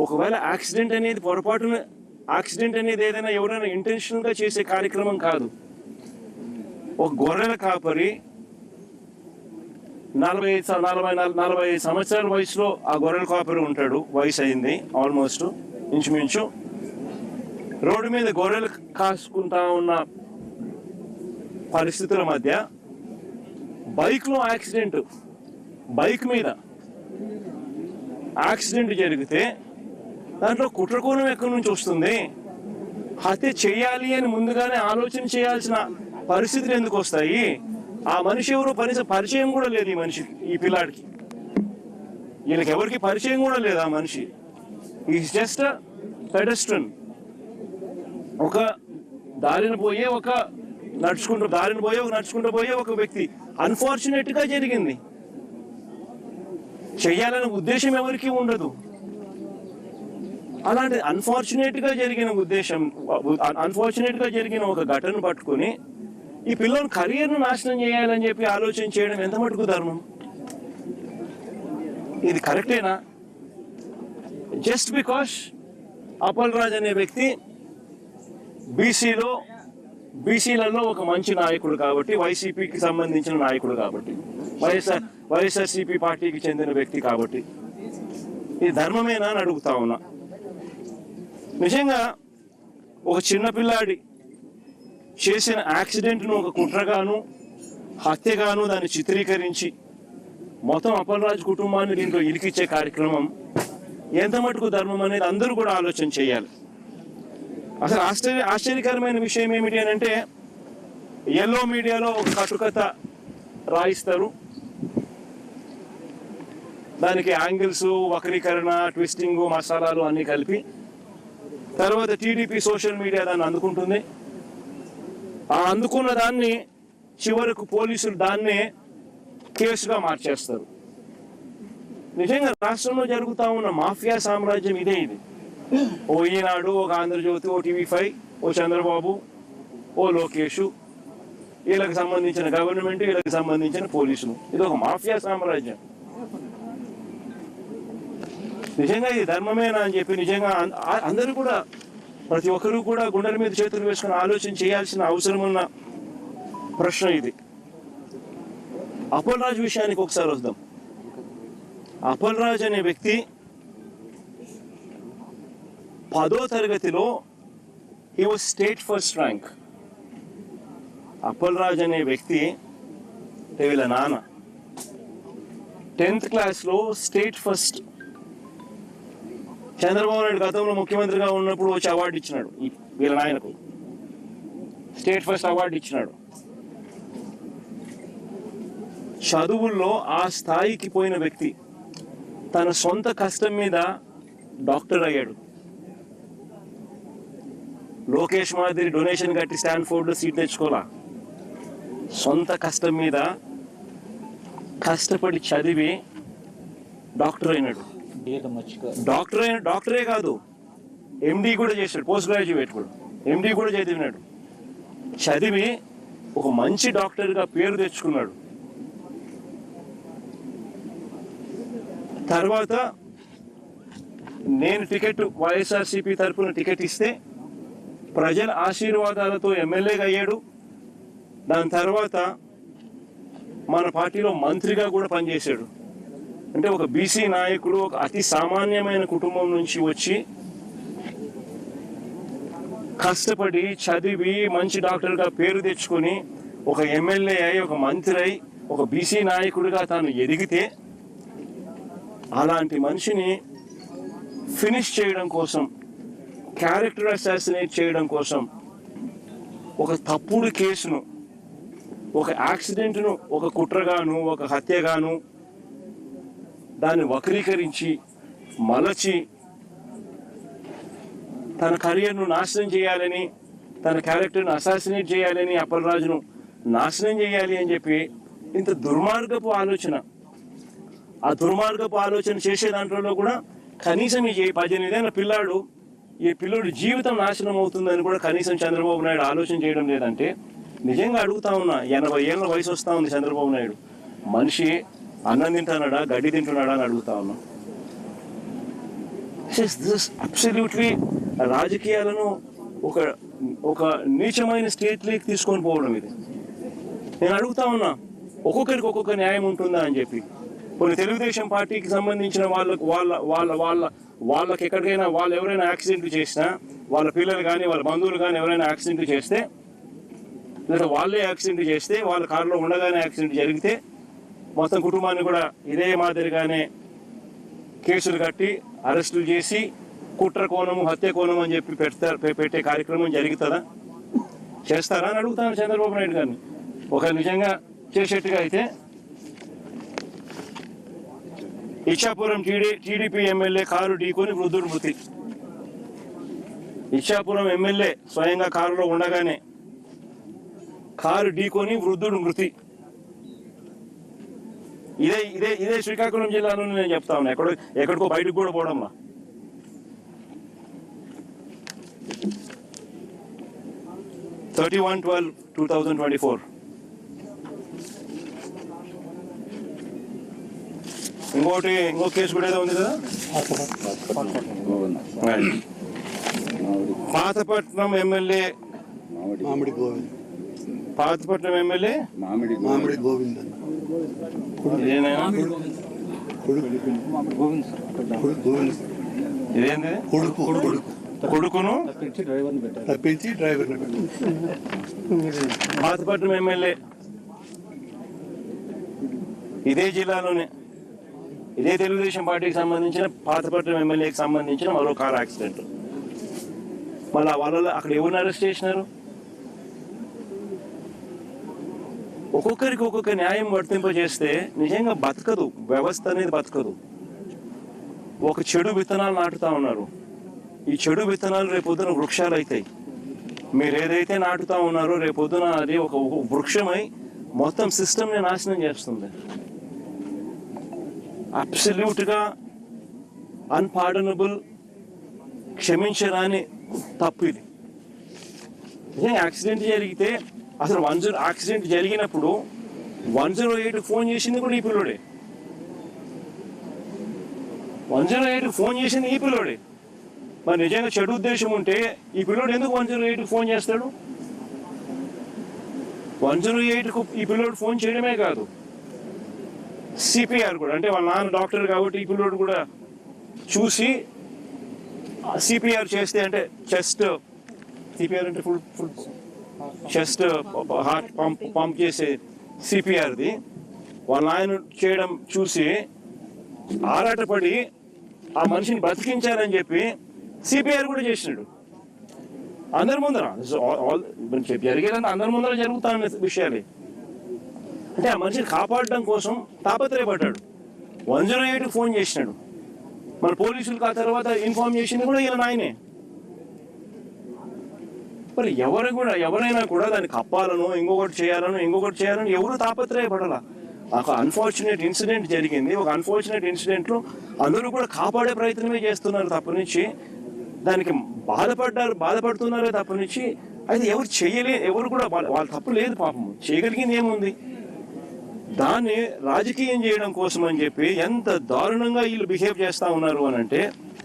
ఒకవేళ యాక్సిడెంట్ అనేది పొరపాటున యాక్సిడెంట్ అనేది ఏదైనా ఎవరైనా ఇంటెన్షనల్గా చేసే కార్యక్రమం కాదు. ఒక గొర్రెల కాపరి 40 సంవత్సరాల వయసులో ఆ గొర్రెల కాపరి ఉంటాడు. వయసు అయింది ఆల్మోస్ట్ ఇంచుమించు. రోడ్డు మీద గొర్రెలు కాసుకుంటా ఉన్న పరిస్థితుల మధ్య బైక్లో యాక్సిడెంట్, బైక్ మీద యాక్సిడెంట్ జరిగితే దాంట్లో కుట్రకోణం ఎక్కడి నుంచి వస్తుంది? హత్య చేయాలి అని ముందుగానే ఆలోచన చేయాల్సిన పరిస్థితులు ఎందుకు వస్తాయి? ఆ మనిషి ఎవరో పరిచయం కూడా లేదు ఈ మనిషికి, ఈ పిల్లాడికి. వీళ్ళకి ఎవరికి పరిచయం కూడా లేదు ఆ మనిషి. Is just pedestrian. ఒక దారిన పోయే ఒక నడుచుకుంటూ పోయే ఒక వ్యక్తి. అన్ఫార్చునేట్ గా జరిగింది. చెయ్యాలనే ఉద్దేశం ఎవరికి ఉండదు. అలాంటి అన్ఫార్చునేట్ గా జరిగిన ఒక ఘటన పట్టుకుని ఈ పిల్లల కెరీర్ను నాశనం చేయాలని చెప్పి ఆలోచన చేయడం ఎంత మటుకు ధర్మం? ఇది కరెక్టేనా? జస్ట్ బికాస్ అప్పల్ రాజ్ అనే వ్యక్తి బీసీలలో ఒక మంచి నాయకుడు కాబట్టి, వైసీపీకి సంబంధించిన నాయకుడు కాబట్టి, వైఎస్ఆర్సీపీ పార్టీకి చెందిన వ్యక్తి కాబట్టి ఇది ధర్మమేనా అని అడుగుతా ఉన్నా. నిజంగా ఒక చిన్నపిల్లాడి చేసిన యాక్సిడెంట్ను ఒక కుట్రగాను హత్యగాను దాన్ని చిత్రీకరించి మొత్తం అప్పల్ రాజ్ కుటుంబాన్ని దీంట్లో ఇరికిచ్చే కార్యక్రమం ఎంత మటుకు ధర్మం అనేది అందరూ కూడా ఆలోచన చేయాలి. అసలు ఆశ్చర్యకరమైన విషయం ఏమిటి అని అంటే, ఎల్లో మీడియాలో ఒక కట్టుకథ రాయిస్తారు. దానికి యాంగిల్స్, వక్రీకరణ, ట్విస్టింగ్, మసాలాలు అన్నీ కలిపి తర్వాత టీడీపీ సోషల్ మీడియా దాన్ని అందుకుంటుంది. ఆ అందుకున్న దాన్ని చివరకు పోలీసులు దాన్నే కేసుగా మార్చేస్తారు. నిజంగా రాష్ట్రంలో జరుగుతూ ఉన్న మాఫియా సామ్రాజ్యం ఇదే. ఇది ఓ ఈనాడు, ఒక ఆంధ్రజ్యోతి, ఓ TV5, ఓ చంద్రబాబు, ఓ లోకేష్, వీళ్ళకి సంబంధించిన గవర్నమెంట్, వీళ్ళకి సంబంధించిన పోలీసులు. ఇది ఒక మాఫియా సామ్రాజ్యం. నిజంగా ఇది ధర్మమేనా అని చెప్పి నిజంగా అందరూ కూడా, ప్రతి ఒక్కరూ కూడా గుండెల మీద చేతులు వేసుకుని ఆలోచన చేయాల్సిన అవసరం ఉన్న ప్రశ్న ఇది. అప్పల్ రాజ్ విషయానికి ఒకసారి వద్దాం. అప్పల్ రాజ్ అనే వ్యక్తి 10వ తరగతిలో he was state first rank. Appal Raj అనే వ్యక్తి వీళ్ళ నాన్న 10th క్లాస్లో స్టేట్ ఫస్ట్. చంద్రబాబు నాయుడు గతంలో ముఖ్యమంత్రిగా ఉన్నప్పుడు వచ్చి అవార్డు ఇచ్చినాడు వీళ్ళ నాయనకు, స్టేట్ ఫస్ట్ అవార్డు ఇచ్చినాడు. చదువుల్లో ఆ స్థాయికి పోయిన వ్యక్తి తన సొంత కష్టం మీద డాక్టర్ అయ్యాడు. లోకేష్ మాదిరి డొనేషన్ కట్టి స్టాన్ఫోర్డ్లో సీట్ తెచ్చుకోవాలా. సొంత కష్టం మీద కష్టపడి చదివి డాక్టర్ అయినాడు. డాక్టరే కాదు, MD కూడా చేశాడు. పోస్ట్ గ్రాడ్యుయేట్ కూడా, MD కూడా చదివినాడు. చదివి ఒక మంచి డాక్టర్గా పేరు తెచ్చుకున్నాడు. తర్వాత నేను వైఎస్ఆర్సీపీ తరఫున టికెట్ ఇస్తే ప్రజల ఆశీర్వాదాలతో ఎమ్మెల్యేగా అయ్యాడు. దాని తర్వాత మన పార్టీలో మంత్రిగా కూడా పనిచేశాడు. అంటే ఒక బీసీ నాయకుడు, ఒక అతి సామాన్యమైన కుటుంబం నుంచి వచ్చి కష్టపడి చదివి మంచి డాక్టర్గా పేరు తెచ్చుకొని ఒక ఎమ్మెల్యే అయి, ఒక మంత్రి అయి, ఒక బీసీ నాయకుడిగా తాను ఎదిగితే, అలాంటి మనిషిని ఫినిష్ చేయడం కోసం, క్యారెక్టర్ అసాసినేట్ చేయడం కోసం ఒక తప్పుడు కేసును, ఒక యాక్సిడెంట్ను ఒక కుట్రగాను, ఒక హత్యగాను దాన్ని వక్రీకరించి మలచి తన కెరియర్ను నాశనం చేయాలని, తన క్యారెక్టర్ను అసాసినేట్ చేయాలని, అప్పల్ రాజును నాశనం చేయాలి అని చెప్పి ఇంత దుర్మార్గపు ఆలోచన, ఆ దుర్మార్గపు ఆలోచన చేసే దాంట్లో కూడా కనీసం ఈ 18 ఏళ్ళ ఈ పిల్లోడు జీవితం నాశనం అవుతుందని కూడా కనీసం చంద్రబాబు నాయుడు ఆలోచన చేయడం లేదంటే నిజంగా అడుగుతా ఉన్నా. 80 ఏళ్ళ వయసు వస్తూ ఉంది చంద్రబాబు నాయుడు. మనిషి అన్నం తింటున్నాడా, గడ్డి తింటున్నాడా అని అడుగుతా ఉన్నా. దిస్ అబ్సల్యూట్లీ రాజకీయాలను ఒక నీచమైన స్టేట్లోకి తీసుకొని పోవడం ఇది. నేను అడుగుతా ఉన్నా, ఒక్కొక్కరికి ఒక్కొక్క న్యాయం ఉంటుందా అని చెప్పి. కొన్ని తెలుగుదేశం పార్టీకి సంబంధించిన వాళ్ళకి ఎక్కడికైనా వాళ్ళు ఎవరైనా యాక్సిడెంట్లు చేసినా, వాళ్ళ పిల్లలు కానీ వాళ్ళ బంధువులు కానీ ఎవరైనా యాక్సిడెంట్లు చేస్తే, లేదా వాళ్ళే యాక్సిడెంట్ చేస్తే, వాళ్ళ కారులో ఉండగానే యాక్సిడెంట్ జరిగితే మొత్తం కుటుంబాన్ని కూడా ఇదే మాదిరిగానే కేసులు కట్టి అరెస్టులు చేసి కుట్ర కోణము హత్య కోణం అని చెప్పి పెట్టే కార్యక్రమం జరుగుతుందా? చేస్తారా అని అడుగుతాను చంద్రబాబు నాయుడు గారిని. ఒక నిజంగా చేసేట్టుగా అయితే ఇచ్చాపురం టీడీపీ ఎమ్మెల్యే కారు ఢీకొని వృద్ధుడు మృతి. ఇచ్చాపురం ఎమ్మెల్యే స్వయంగా కారులో ఉండగానే కారు ఢీకొని వృద్ధుడు మృతి. ఇదే శ్రీకాకుళం జిల్లాలోనే నేను చెప్తా ఉన్నా, ఎక్కడికో బయటకు కూడా పోవడంలా. (31/12/2024). ఇంకో కేసు కూడా ఏదో ఉంది కదా, పాతపట్నం ఎమ్మెల్యే మామిడి గోవింద్ ఇదేంది కొడుకును తప్పించి డ్రైవర్. పాతపట్నం ఎమ్మెల్యే ఇదే జిల్లాలోనే ఇదే తెలుగుదేశం పార్టీకి సంబంధించిన పాతపట్నం ఎమ్మెల్యేకి సంబంధించిన మరో కార్ యాక్సిడెంట్. మళ్ళీ వాళ్ళలో అక్కడ ఎవరిని అరెస్ట్ చేసినారు? ఒక్కొక్కరికి ఒక్కొక్క న్యాయం వర్తింపజేస్తే నిజంగా బతకదు, వ్యవస్థ అనేది బతకదు. ఒక చెడు విత్తనాలు నాటుతా ఉన్నారు. ఈ చెడు విత్తనాలు రేపొద్దున వృక్షాలు అవుతాయి. మీరు ఏదైతే నాటుతా ఉన్నారో రేపొద్దున అది ఒక వృక్షమై మొత్తం సిస్టమ్ని నాశనం చేస్తుంది. అబ్సల్యూట్గా అన్పార్డనబుల్, క్షమించరాని తప్పు ఇది. నిజంగా యాక్సిడెంట్ జరిగితే అసలు యాక్సిడెంట్ జరిగినప్పుడు 108 ఫోన్ చేసింది కూడా ఈ పిల్లోడే. 108 ఫోన్ చేసింది ఈ పిల్లోడే. మరి నిజంగా చెడు ఉద్దేశం ఉంటే ఈ పిల్లోడు ఎందుకు 108 ఫోన్ చేస్తాడు? 108కు ఈ పిల్లోడు ఫోన్ చేయడమే కాదు, సిపిఆర్ కూడా, అంటే వాళ్ళ నాన్న డాక్టర్ కాబట్టి ఈ పిల్లోడు కూడా చూసి సిపిఆర్ చేస్తే, అంటే చెస్ట్ సిపిఆర్ అంటే ఫుల్ చెస్ట్ హార్ట్ పంప్ చేసే సిపిఆర్ది వాళ్ళ ఆయన చేయడం చూసి ఆరాటపడి ఆ మనిషిని బతికించాలని చెప్పి సిపిఆర్ కూడా చేసినాడు అందరి ముందర. జరిగేదంటే అందరి ముందర జరుగుతున్న విషయాలే. అంటే ఆ మనిషిని కాపాడడం కోసం తాపత్రయపడ్డాడు. 108 ఫోన్ చేసినాడు. మన పోలీసులకు ఆ తర్వాత ఇన్ఫార్మ్ చేసింది కూడా ఈయన నాయనే. మరి ఎవరైనా కూడా దాన్ని కప్పాలను, ఇంకొకటి చేయాలని ఎవరు తాపత్రయపడాల. ఒక అన్ఫార్చునేట్ ఇన్సిడెంట్ జరిగింది. ఒక అన్ఫార్చునేట్ ఇన్సిడెంట్లో అందరూ కూడా కాపాడే ప్రయత్నమే చేస్తున్నారు తప్పనిచ్చి, దానికి బాధపడుతున్నారే తప్పనిచ్చి అయితే ఎవరు కూడా వాళ్ళ తప్పు లేదు. పాపం చేయగలిగింది ఏముంది? దాన్ని రాజకీయం చేయడం కోసం అని చెప్పి ఎంత దారుణంగా వీళ్ళు బిహేవ్ చేస్తూ ఉన్నారు అని అంటే